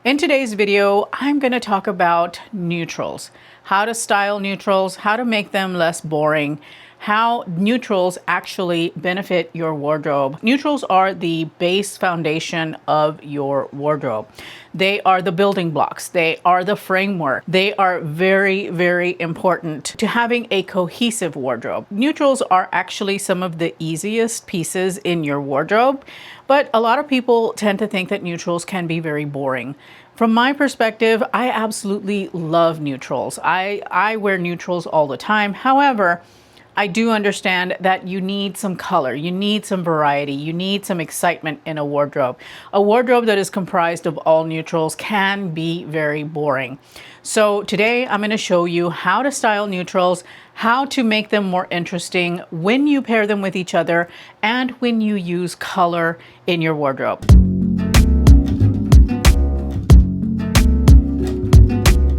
In today's video, I'm going to talk about neutrals, how to style neutrals, how to make them less boring, how neutrals actually benefit your wardrobe. Neutrals are the base foundation of your wardrobe. They are the building blocks. They are the framework. They are very, very important to having a cohesive wardrobe. Neutrals are actually some of the easiest pieces in your wardrobe, but a lot of people tend to think that neutrals can be very boring. From my perspective, I absolutely love neutrals. I wear neutrals all the time. However, I do understand that you need some color, you need some variety, you need some excitement in a wardrobe. A wardrobe that is comprised of all neutrals can be very boring. So today I'm going to show you how to style neutrals, how to make them more interesting when you pair them with each other, and when you use color in your wardrobe.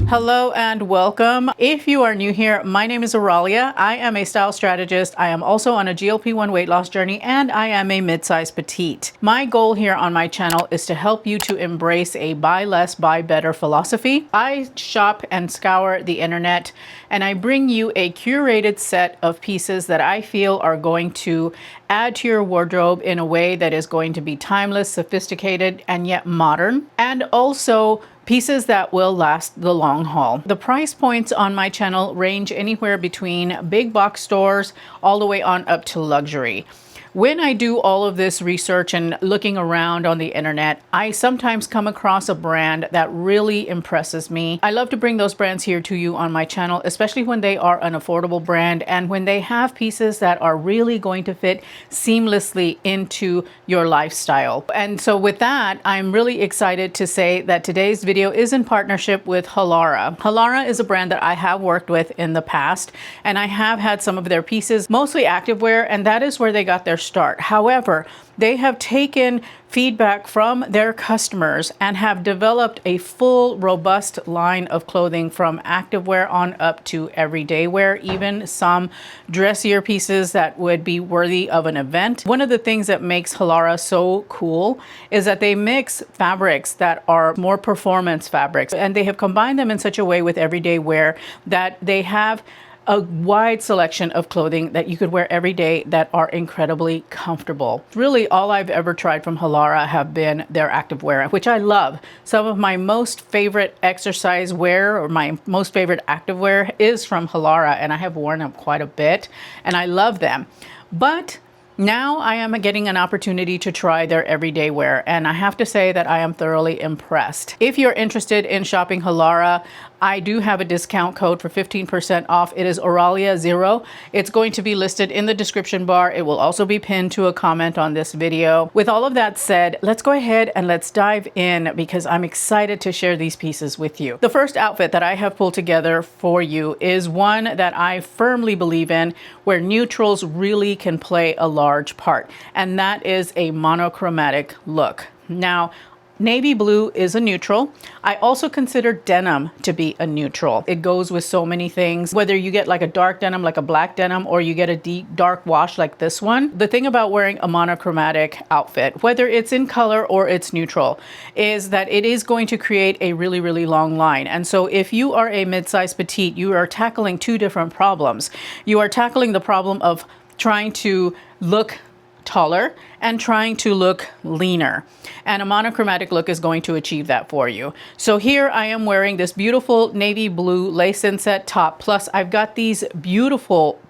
Hello and welcome. If you are new here, my name is Oralia. I am a style strategist. I am also on a GLP-1 weight loss journey, and I am a mid-size petite. My goal here on my channel is to help you to embrace a buy less, buy better philosophy. I shop and scour the internet, and I bring you a curated set of pieces that I feel are going to add to your wardrobe in a way that is going to be timeless, sophisticated, and yet modern, and also pieces that will last the long haul. The price points on my channel range anywhere between big box stores all the way on up to luxury. When I do all of this research and looking around on the internet, I sometimes come across a brand that really impresses me. I love to bring those brands here to you on my channel, especially when they are an affordable brand and when they have pieces that are really going to fit seamlessly into your lifestyle. And so with that, I'm really excited to say that today's video is in partnership with Halara. Halara is a brand that I have worked with in the past, and I have had some of their pieces, mostly activewear, and that is where they got their start. However, they have taken feedback from their customers and have developed a full, robust line of clothing from activewear on up to everyday wear, even some dressier pieces that would be worthy of an event. One of the things that makes Halara so cool is that they mix fabrics that are more performance fabrics, and they have combined them in such a way with everyday wear that they have a wide selection of clothing that you could wear every day that are incredibly comfortable. Really, all I've ever tried from Halara have been their activewear, which I love. Some of my most favorite exercise wear or my most favorite activewear is from Halara, and I have worn them quite a bit, and I love them. But now I am getting an opportunity to try their everyday wear, and I have to say that I am thoroughly impressed. If you're interested in shopping Halara, I do have a discount code for 15% off. It is Oralia0. It's going to be listed in the description bar. It will also be pinned to a comment on this video. With all of that said, let's go ahead and let's dive in because I'm excited to share these pieces with you. The first outfit that I have pulled together for you is one that I firmly believe in, where neutrals really can play a large part, and that is a monochromatic look. Now, navy blue is a neutral. I also consider denim to be a neutral. It goes with so many things, whether you get like a dark denim, like a black denim, or you get a deep dark wash like this one. The thing about wearing a monochromatic outfit, whether it's in color or it's neutral, is that it is going to create a really, really long line. And so if you are a mid-size petite, you are tackling two different problems. You are tackling the problem of trying to look taller and trying to look leaner, and a monochromatic look is going to achieve that for you. So here I am wearing this beautiful navy blue lace inset top, plus I've got these beautiful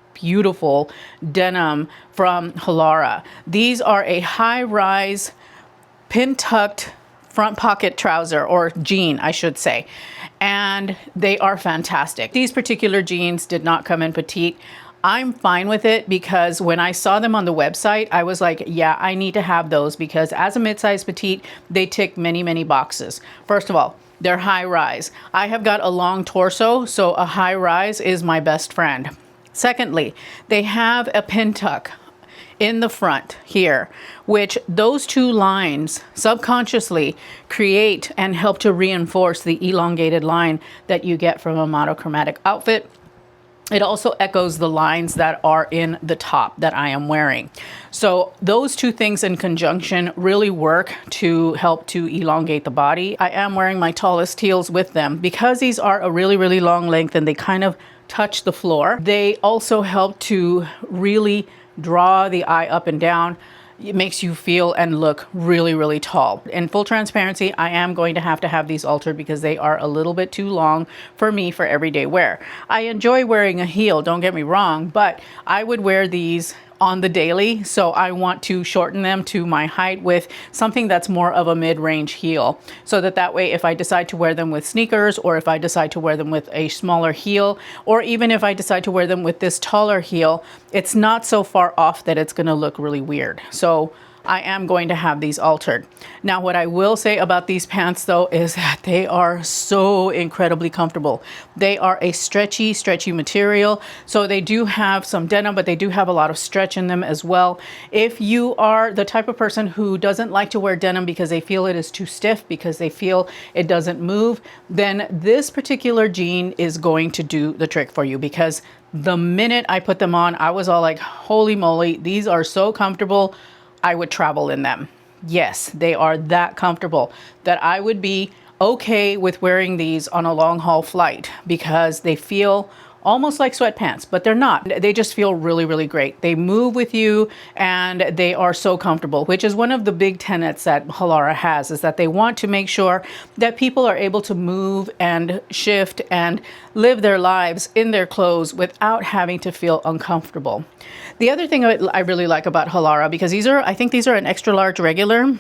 denim from Halara. These are a high-rise pin-tucked front pocket trouser, or jean I should say, and they are fantastic. These particular jeans did not come in petite. I'm fine with it because when I saw them on the website, I was like, yeah, I need to have those because as a mid-size petite, they tick many, many boxes. First of all, they're high rise. I have got a long torso, so a high rise is my best friend. Secondly, they have a pin tuck in the front here, which those two lines subconsciously create and help to reinforce the elongated line that you get from a monochromatic outfit. It also echoes the lines that are in the top that I am wearing. So those two things in conjunction really work to help to elongate the body. I am wearing my tallest heels with them because these are a really, really long length and they kind of touch the floor. They also help to really draw the eye up and down. It makes you feel and look really, really tall. In full transparency, I am going to have these altered because they are a little bit too long for me for everyday wear. I enjoy wearing a heel, don't get me wrong, but I would wear these on the daily, so I want to shorten them to my height with something that's more of a mid-range heel, so that way if I decide to wear them with sneakers, or if I decide to wear them with a smaller heel, or even if I decide to wear them with this taller heel, it's not so far off that it's gonna look really weird. So I am going to have these altered. Now, what I will say about these pants though is that they are so incredibly comfortable. They are a stretchy material. So they do have some denim, but they do have a lot of stretch in them as well. If you are the type of person who doesn't like to wear denim because they feel it is too stiff, because they feel it doesn't move, then this particular jean is going to do the trick for you, because the minute I put them on, I was all like, holy moly, these are so comfortable. I would travel in them. Yes, they are that comfortable that I would be okay with wearing these on a long haul flight because they feel almost like sweatpants, but they're not. They just feel really, really great. They move with you and they are so comfortable, which is one of the big tenets that Halara has, is that they want to make sure that people are able to move and shift and live their lives in their clothes without having to feel uncomfortable. The other thing I really like about Halara, because I think these are an extra large regular.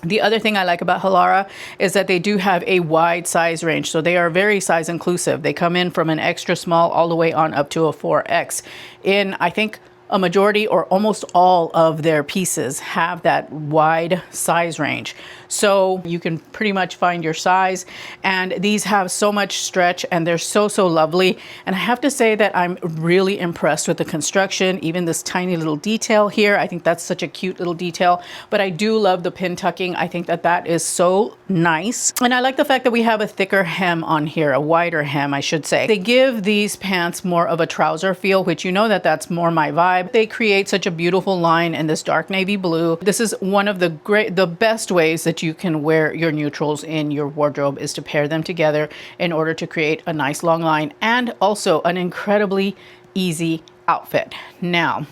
The other thing I like about Halara is that they do have a wide size range. So they are very size inclusive. They come in from an extra small all the way on up to a 4X. In, I think, a majority or almost all of their pieces have that wide size range. So you can pretty much find your size, and these have so much stretch and they're so lovely. And I have to say that I'm really impressed with the construction, even this tiny little detail here. I think that's such a cute little detail, but I do love the pin tucking. I think that is so nice. And I like the fact that we have a thicker hem on here, a wider hem, I should say. They give these pants more of a trouser feel, which you know that's more my vibe. They create such a beautiful line in this dark navy blue. This is one of the best ways that you can wear your neutrals in your wardrobe, is to pair them together in order to create a nice long line and also an incredibly easy outfit. Now,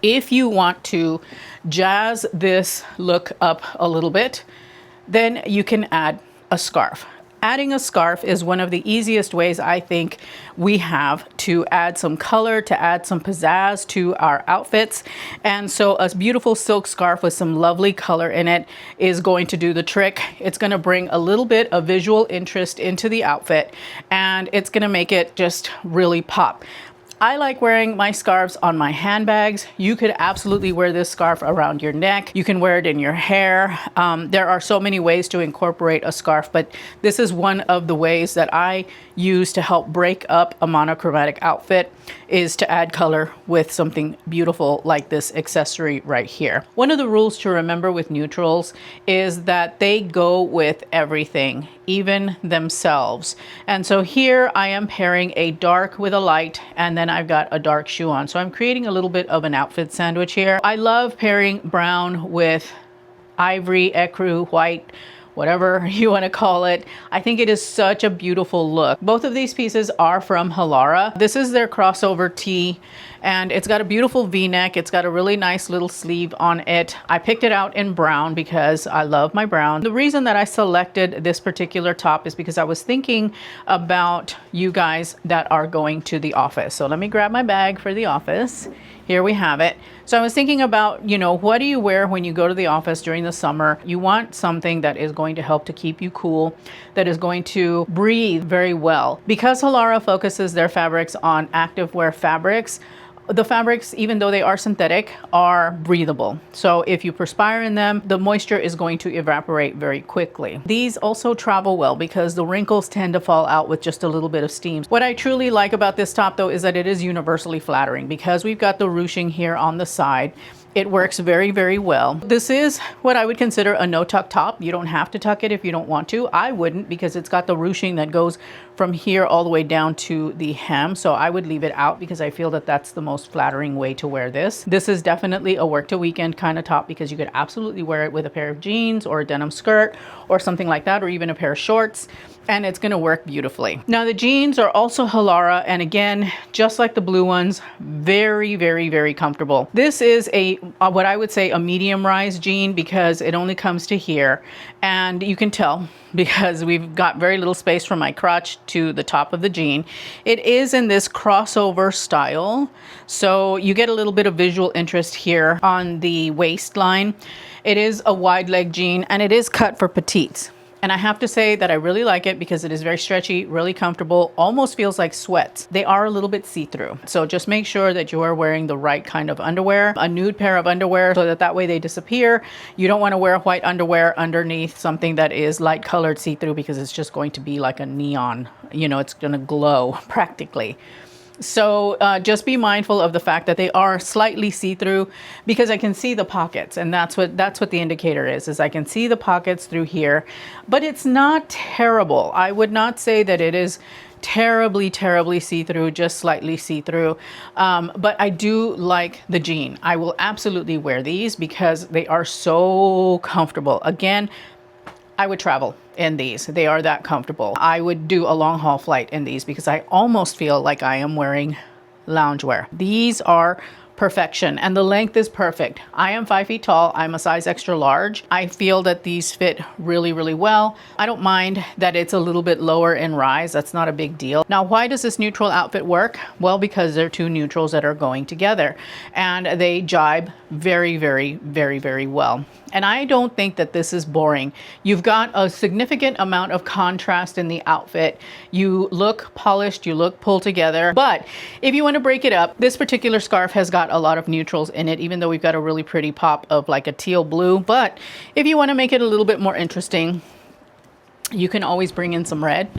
if you want to jazz this look up a little bit, then you can add a scarf. Adding a scarf is one of the easiest ways I think we have to add some color, to add some pizzazz to our outfits. And so a beautiful silk scarf with some lovely color in it is going to do the trick. It's going to bring a little bit of visual interest into the outfit, and it's going to make it just really pop. I like wearing my scarves on my handbags. You could absolutely wear this scarf around your neck. You can wear it in your hair. There are so many ways to incorporate a scarf, but this is one of the ways that I use to help break up a monochromatic outfit, is to add color with something beautiful like this accessory right here. One of the rules to remember with neutrals is that they go with everything, even themselves. And so here I am pairing a dark with a light, and then I've got a dark shoe on. So I'm creating a little bit of an outfit sandwich here. I love pairing brown with ivory, ecru, white, whatever you want to call it. I think it is such a beautiful look. Both of these pieces are from Halara. This is their crossover tee, and it's got a beautiful V-neck. It's got a really nice little sleeve on it. I picked it out in brown because I love my brown. The reason that I selected this particular top is because I was thinking about you guys that are going to the office. So let me grab my bag for the office. Here we have it. So I was thinking about, what do you wear when you go to the office during the summer? You want something that is going to help to keep you cool, that is going to breathe very well. Because Halara focuses their fabrics on activewear fabrics, the fabrics, even though they are synthetic, are breathable. So if you perspire in them, the moisture is going to evaporate very quickly. These also travel well because the wrinkles tend to fall out with just a little bit of steam. What I truly like about this top though is that it is universally flattering, because we've got the ruching here on the side. It works very, very well. This is what I would consider a no tuck top. You don't have to tuck it if you don't want to. I wouldn't, because it's got the ruching that goes from here all the way down to the hem. So I would leave it out because I feel that that's the most flattering way to wear this. This is definitely a work to weekend kind of top, because you could absolutely wear it with a pair of jeans or a denim skirt or something like that, or even a pair of shorts, and it's going to work beautifully. Now the jeans are also Halara, and again, just like the blue ones, very, very, very comfortable. This is a what I would say a medium rise jean, because it only comes to here, and you can tell because we've got very little space from my crotch to the top of the jean. It is in this crossover style, so you get a little bit of visual interest here on the waistline. It is a wide leg jean, and it is cut for petites. And I have to say that I really like it because it is very stretchy, really comfortable, almost feels like sweats. They are a little bit see-through. So just make sure that you are wearing the right kind of underwear, a nude pair of underwear, so that way they disappear. You don't want to wear white underwear underneath something that is light colored see-through, because it's just going to be like a neon, you know, it's going to glow practically. So just be mindful of the fact that they are slightly see-through, because I can see the pockets, and that's what the indicator is I can see the pockets through here, but it's not terrible. I would not say that it is terribly, terribly see-through, just slightly see-through. But I do like the jean. I will absolutely wear these because they are so comfortable. Again, I would travel in these. They are that comfortable. I would do a long haul flight in these because I almost feel like I am wearing loungewear. These are perfection, and the length is perfect. I am 5 feet tall. I'm a size extra large. I feel that these fit really, really well. I don't mind that it's a little bit lower in rise. That's not a big deal. Now, why does this neutral outfit work? Well, because they're two neutrals that are going together, and they jibe very, very, very, very well. And I don't think that this is boring. You've got a significant amount of contrast in the outfit. You look polished, you look pulled together. But if you want to break it up, this particular scarf has got a lot of neutrals in it, even though we've got a really pretty pop of like a teal blue. But if you want to make it a little bit more interesting, you can always bring in some red.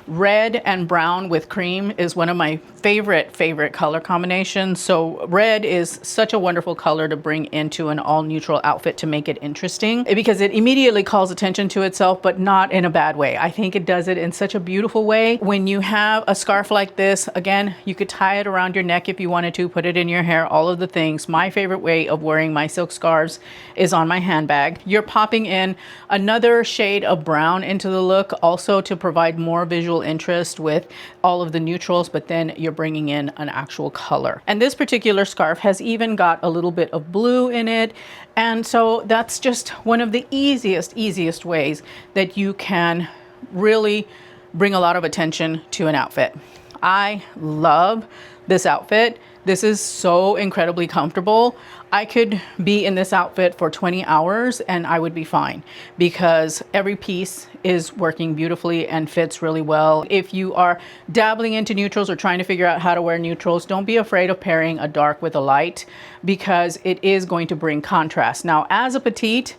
Red and brown with cream is one of my favorite color combinations. So red is such a wonderful color to bring into an all neutral outfit to make it interesting, because it immediately calls attention to itself, but not in a bad way. I think it does it in such a beautiful way. When you have a scarf like this, again, you could tie it around your neck if you wanted to, put it in your hair, all of the things. My favorite way of wearing my silk scarves is on my handbag. You're popping in another shade of brown into the look, also to provide more visual interest with all of the neutrals, but then you're bringing in an actual color. And this particular scarf has even got a little bit of blue in it. And so that's just one of the easiest ways that you can really bring a lot of attention to an outfit. I love this outfit. This is so incredibly comfortable. I could be in this outfit for 20 hours and I would be fine, because every piece is working beautifully and fits really well. If you are dabbling into neutrals or trying to figure out how to wear neutrals, don't be afraid of pairing a dark with a light, because it is going to bring contrast. Now, as a petite,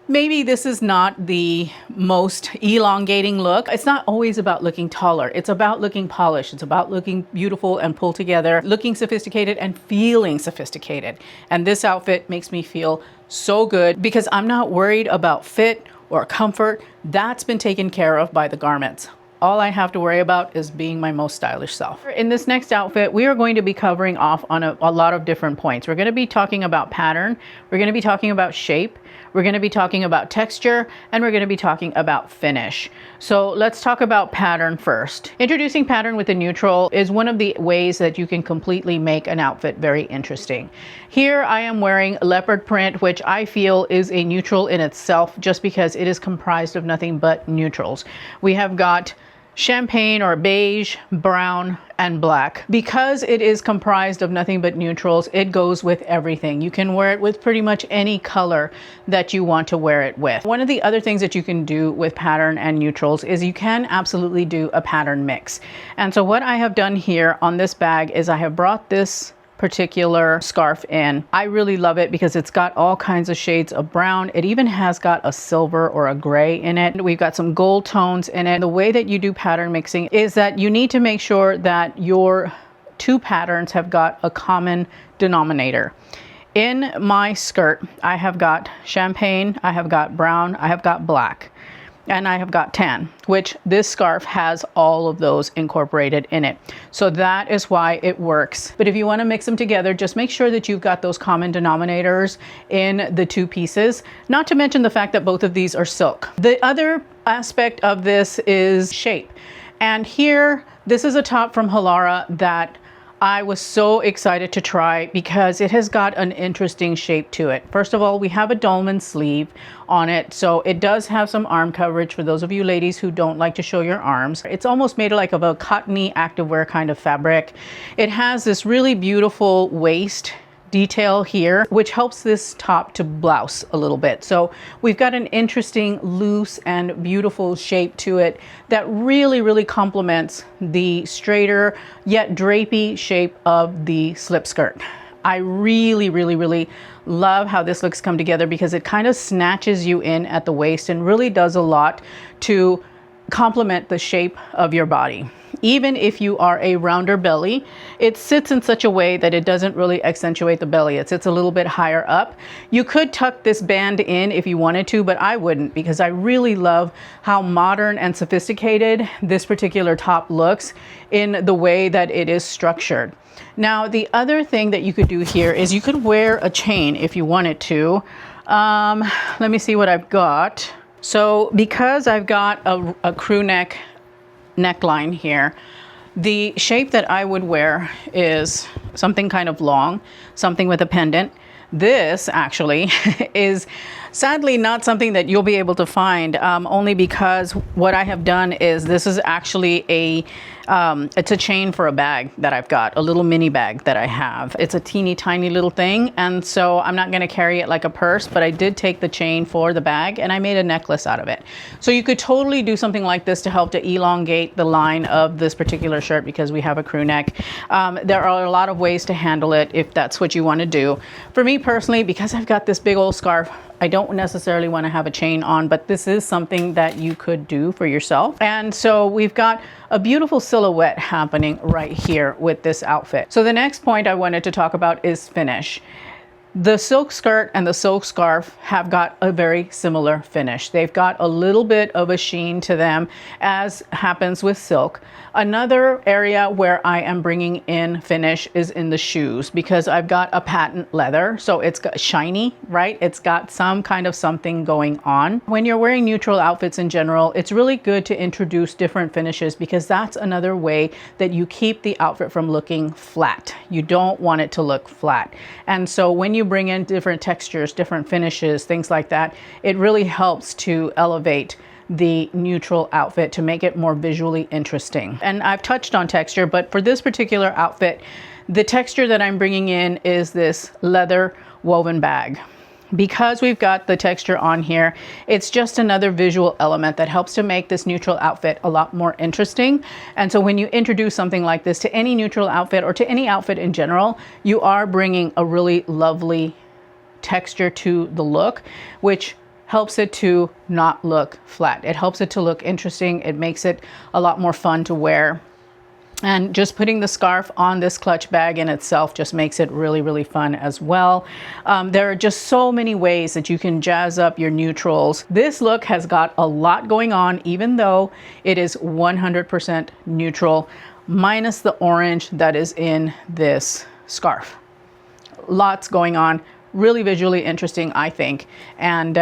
maybe this is not the most elongating look. It's not always about looking taller. It's about looking polished. It's about looking beautiful and pulled together, looking sophisticated and feeling sophisticated. And this outfit makes me feel so good because I'm not worried about fit or comfort. That's been taken care of by the garments. All I have to worry about is being my most stylish self. In this next outfit, we are going to be covering off on a lot of different points. We're going to be talking about pattern. We're going to be talking about shape. We're going to be talking about texture, and we're going to be talking about finish. So let's talk about pattern first. Introducing pattern with a neutral is one of the ways that you can completely make an outfit very interesting. Here I am wearing leopard print, which I feel is a neutral in itself just because it is comprised of nothing but neutrals. We have got champagne or beige, brown, and black. Because it is comprised of nothing but neutrals, it goes with everything. You can wear it with pretty much any color that you want to wear it with. One of the other things that you can do with pattern and neutrals is you can absolutely do a pattern mix. And so what I have done here on this bag is I have brought this particular scarf in. I really love it because it's got all kinds of shades of brown. It even has got a silver or a gray in it. We've got some gold tones in it. The way that you do pattern mixing is that you need to make sure that your two patterns have got a common denominator. In my skirt, I have got champagne, I have got brown, I have got black, and I have got tan, which this scarf has all of those incorporated in it. So that is why it works. But if you want to mix them together, just make sure that you've got those common denominators in the two pieces, not to mention the fact that both of these are silk. The other aspect of this is shape. And here, this is a top from Halara that I was so excited to try because it has got an interesting shape to it. First of all, we have a dolman sleeve on it, so it does have some arm coverage for those of you ladies who don't like to show your arms. It's almost made like of a cottony activewear kind of fabric. It has this really beautiful waist detail here, which helps this top to blouse a little bit. So we've got an interesting, loose and beautiful shape to it that really complements the straighter yet drapey shape of the slip skirt. I really love how this looks come together because it kind of snatches you in at the waist and really does a lot to complement the shape of your body. Even if you are a rounder belly, it sits in such a way that it doesn't really accentuate the belly. It sits a little bit higher up. You could tuck this band in if you wanted to, but I wouldn't because I really love how modern and sophisticated this particular top looks in the way that it is structured. Now, the other thing that you could do here is you could wear a chain if you wanted to. Let me see what I've got. So because I've got a crew neck neckline here, the shape that I would wear is something kind of long, something with a pendant. This actually is sadly not something that you'll be able to find, only because what I have done is this is actually it's a chain for a bag that I've got, a little mini bag that I have. It's a teeny tiny little thing, and so I'm not going to carry it like a purse, but I did take the chain for the bag and I made a necklace out of it. So you could totally do something like this to help to elongate the line of this particular shirt because we have a crew neck. There are a lot of ways to handle it if that's what you want to do. For me personally, because I've got this big old scarf, I don't necessarily want to have a chain on, but this is something that you could do for yourself. And so we've got a beautiful silhouette happening right here with this outfit. So the next point I wanted to talk about is finish. The silk skirt and the silk scarf have got a very similar finish. They've got a little bit of a sheen to them, as happens with silk. Another area where I am bringing in finish is in the shoes because I've got a patent leather, so it's got shiny, right? It's got some kind of something going on. When you're wearing neutral outfits in general, it's really good to introduce different finishes because that's another way that you keep the outfit from looking flat. You don't want it to look flat. And so when you bring in different textures, different finishes, things like that, it really helps to elevate the neutral outfit to make it more visually interesting. And I've touched on texture, but for this particular outfit, the texture that I'm bringing in is this leather woven bag. Because we've got the texture on here, it's just another visual element that helps to make this neutral outfit a lot more interesting. And so when you introduce something like this to any neutral outfit or to any outfit in general, you are bringing a really lovely texture to the look, which helps it to not look flat. It helps it to look interesting. It makes it a lot more fun to wear. And just putting the scarf on this clutch bag in itself just makes it really fun as well. There are just so many ways that you can jazz up your neutrals. This look has got a lot going on, even though it is 100% neutral, minus the orange that is in this scarf. Lots going on. Really visually interesting, I think, and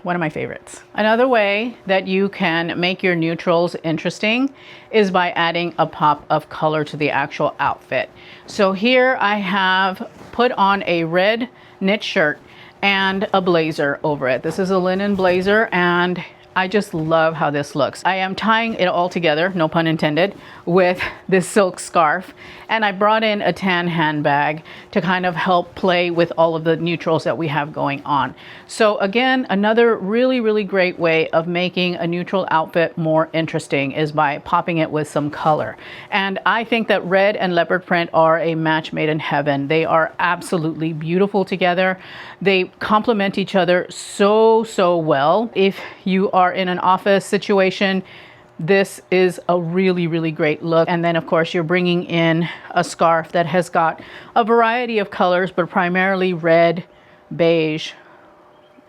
one of my favorites. Another way that you can make your neutrals interesting is by adding a pop of color to the actual outfit. So here I have put on a red knit shirt and a blazer over it. This is a linen blazer and I just love how this looks. I am tying it all together, no pun intended, with this silk scarf. And I brought in a tan handbag to kind of help play with all of the neutrals that we have going on. So again, another really great way of making a neutral outfit more interesting is by popping it with some color. And I think that red and leopard print are a match made in heaven. They are absolutely beautiful together. They complement each other so well. If you are in an office situation, this is a really, really great look. And then of course you're bringing in a scarf that has got a variety of colors, but primarily red, beige,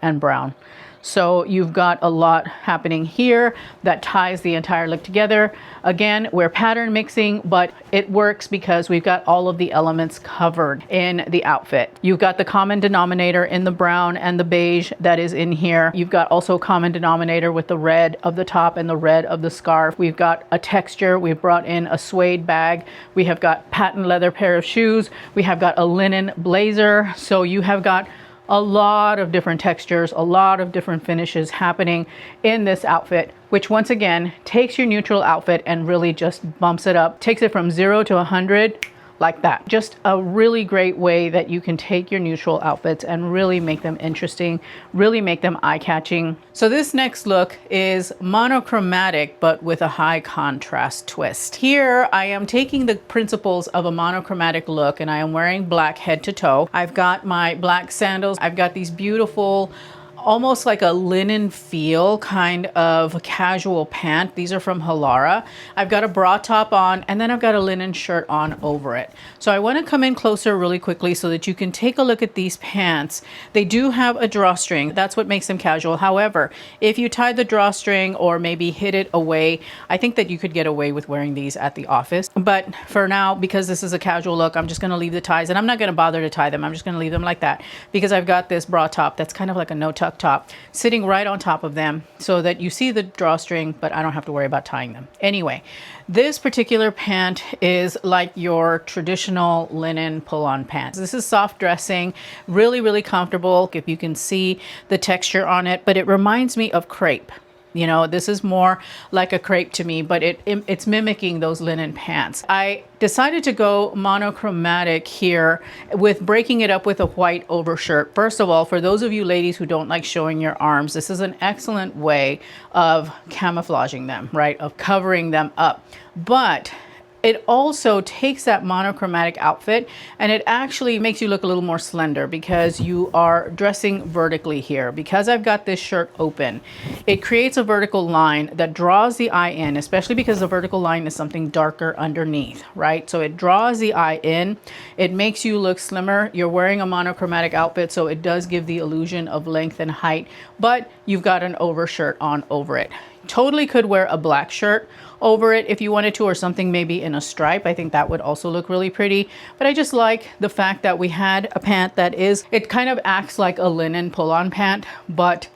and brown. So you've got a lot happening here that ties the entire look together. Again, we're pattern mixing, but it works because we've got all of the elements covered in the outfit. You've got the common denominator in the brown and the beige that is in here. You've got also a common denominator with the red of the top and the red of the scarf. We've got a texture. We've brought in a suede bag. We have got patent leather pair of shoes. We have got a linen blazer. So you have got a lot of different textures, a lot of different finishes happening in this outfit, which once again takes your neutral outfit and really just bumps it up, takes it from 0 to 100 like that. Just a really great way that you can take your neutral outfits and really make them interesting, really make them eye-catching. So this next look is monochromatic, but with a high contrast twist. Here I am taking the principles of a monochromatic look, and I am wearing black head to toe. I've got my black sandals. I've got these beautiful, almost like a linen feel kind of casual pant. These are from Halara. I've got a bra top on, and then I've got a linen shirt on over it. So I want to come in closer really quickly so that you can take a look at these pants. They do have a drawstring. That's what makes them casual. However, if you tie the drawstring or maybe hid it away, I think that you could get away with wearing these at the office. But for now, because this is a casual look, I'm just going to leave the ties, and I'm not going to bother to tie them. I'm just going to leave them like that because I've got this bra top that's kind of like a no-tuck top sitting right on top of them so that you see the drawstring, but I don't have to worry about tying them. Anyway, this particular pant is like your traditional linen pull-on pants. This is soft dressing, really, really comfortable if you can see the texture on it, but it reminds me of crepe. You know, this is more like a crepe to me, but it's mimicking those linen pants. I decided to go monochromatic here with breaking it up with a white overshirt. First of all, for those of you ladies who don't like showing your arms, this is an excellent way of camouflaging them, right? Of covering them up. But it also takes that monochromatic outfit and it actually makes you look a little more slender because you are dressing vertically here. Because I've got this shirt open, it creates a vertical line that draws the eye in, especially because the vertical line is something darker underneath, right? So it draws the eye in. It makes you look slimmer. You're wearing a monochromatic outfit, so it does give the illusion of length and height, but you've got an overshirt on over it. Totally could wear a black shirt over it if you wanted to, or something maybe in a stripe. I think that would also look really pretty. But I just like the fact that we had a pant that it kind of acts like a linen pull-on pant, but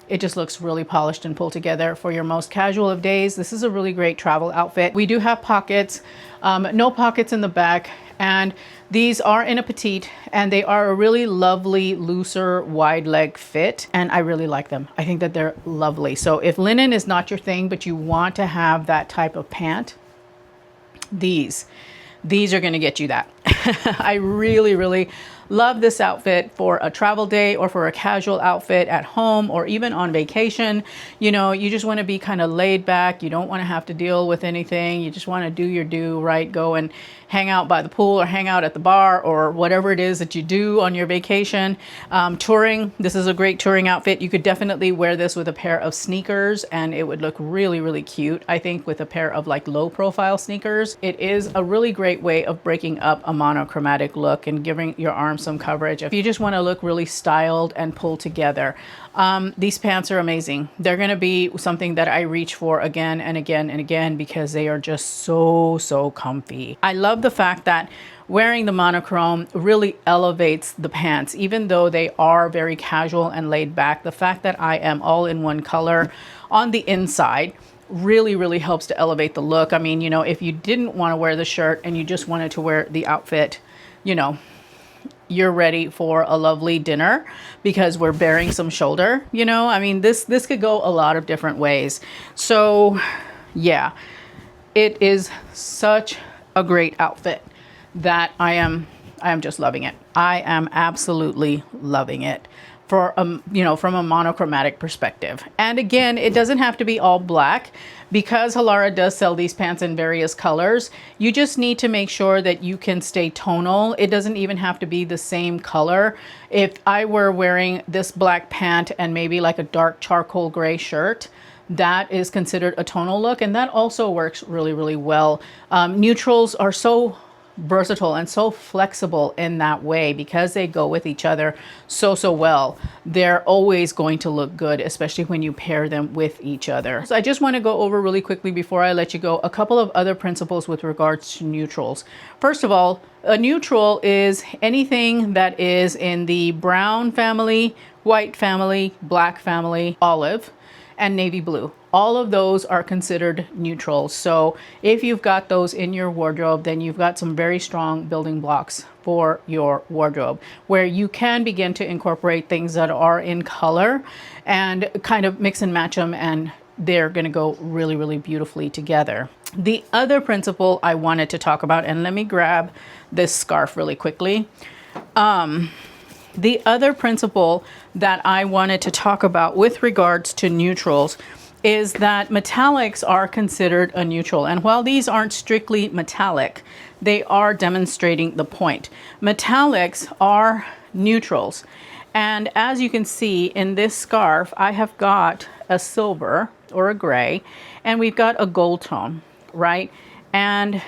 it just looks really polished and pulled together for your most casual of days. This is a really great travel outfit. We do have pockets, no pockets in the back, and these are in a petite, and they are a really lovely, looser, wide leg fit, and I really like them. I think that they're lovely. So if linen is not your thing, but you want to have that type of pant, these are gonna get you that. I really, really love this outfit for a travel day or for a casual outfit at home or even on vacation. You know, you just want to be kind of laid back. You don't want to have to deal with anything. You just want to do your do, right? Go and hang out by the pool or hang out at the bar or whatever it is that you do on your vacation. Touring, this is a great touring outfit. You could definitely wear this with a pair of sneakers and it would look really, really cute. I think with a pair of like low profile sneakers, it is a really great way of breaking up a monochromatic look and giving your arms some coverage. If you just want to look really styled and pulled together, these pants are amazing. They're going to be something that I reach for again and again and again because they are just so comfy. I love the fact that wearing the monochrome really elevates the pants, even though they are very casual and laid back. The fact that I am all in one color on the inside really helps to elevate the look. I mean, you know, if you didn't want to wear the shirt and you just wanted to wear the outfit, you know, you're ready for a lovely dinner because we're bearing some shoulder, you know. I mean, this could go a lot of different ways. So yeah, it is such a great outfit that I am just loving it. I am absolutely loving it for you know, from a monochromatic perspective. And again, it doesn't have to be all black because Halara does sell these pants in various colors. You just need to make sure that you can stay tonal. It doesn't even have to be the same color. If I were wearing this black pant and maybe like a dark charcoal gray shirt, that is considered a tonal look, and that also works really, really well. Neutrals are so versatile and so flexible in that way because they go with each other so well. They're always going to look good, especially when you pair them with each other. So I just want to go over really quickly before I let you go a couple of other principles with regards to neutrals. First of all, a neutral is anything that is in the brown family, white family, black family, olive, and navy blue. All of those are considered neutrals. So if you've got those in your wardrobe, then you've got some very strong building blocks for your wardrobe, where you can begin to incorporate things that are in color and kind of mix and match them, and they're going to go really, really beautifully together. The other principle I wanted to talk about, and let me grab this scarf really quickly. The other principle that I wanted to talk about with regards to neutrals is that metallics are considered a neutral. And while these aren't strictly metallic, they are demonstrating the point. Metallics are neutrals. And as you can see in this scarf, I have got a silver or a gray, and we've got a gold tone, right? And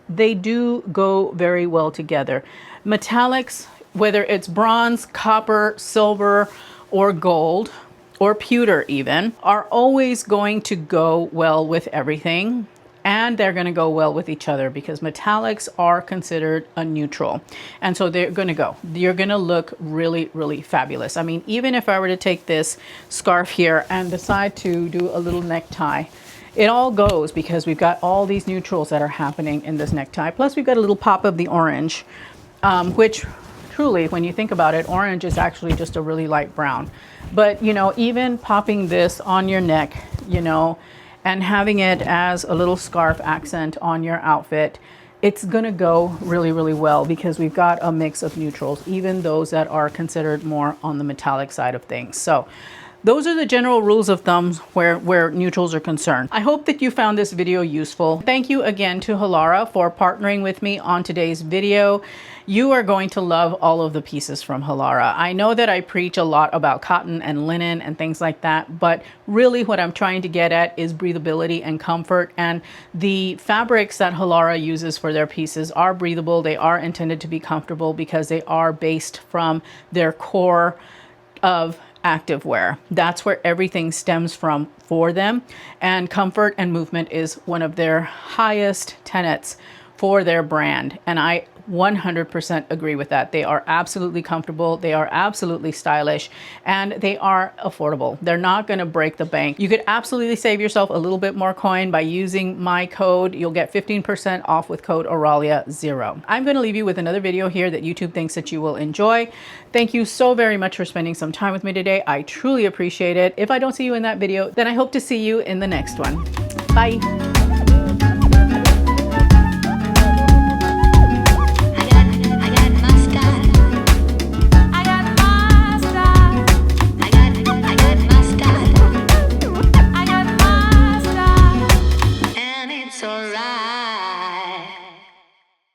they do go very well together. Metallics, whether it's bronze, copper, silver, or gold, or pewter even, are always going to go well with everything, and they're going to go well with each other because metallics are considered a neutral. And so you're going to look really, really fabulous. I mean, even if I were to take this scarf here and decide to do a little necktie, it all goes because we've got all these neutrals that are happening in this necktie. Plus we've got a little pop of the orange, which truly, when you think about it, orange is actually just a really light brown. But, you know, even popping this on your neck, you know, and having it as a little scarf accent on your outfit, it's going to go really, really well because we've got a mix of neutrals, even those that are considered more on the metallic side of things. So those are the general rules of thumb where neutrals are concerned. I hope that you found this video useful. Thank you again to Halara for partnering with me on today's video. You are going to love all of the pieces from Halara. I know that I preach a lot about cotton and linen and things like that, but really what I'm trying to get at is breathability and comfort. And the fabrics that Halara uses for their pieces are breathable. They are intended to be comfortable because they are based from their core of activewear. That's where everything stems from for them. And comfort and movement is one of their highest tenets for their brand. And I 100% agree with that. They are absolutely comfortable. They are absolutely stylish, and they are affordable. They're not going to break the bank. You could absolutely save yourself a little bit more coin by using my code. You'll get 15% off with code Oralia0. I'm going to leave you with another video here that YouTube thinks that you will enjoy. Thank you so very much for spending some time with me today. I truly appreciate it. If I don't see you in that video, then I hope to see you in the next one. Bye. Alright.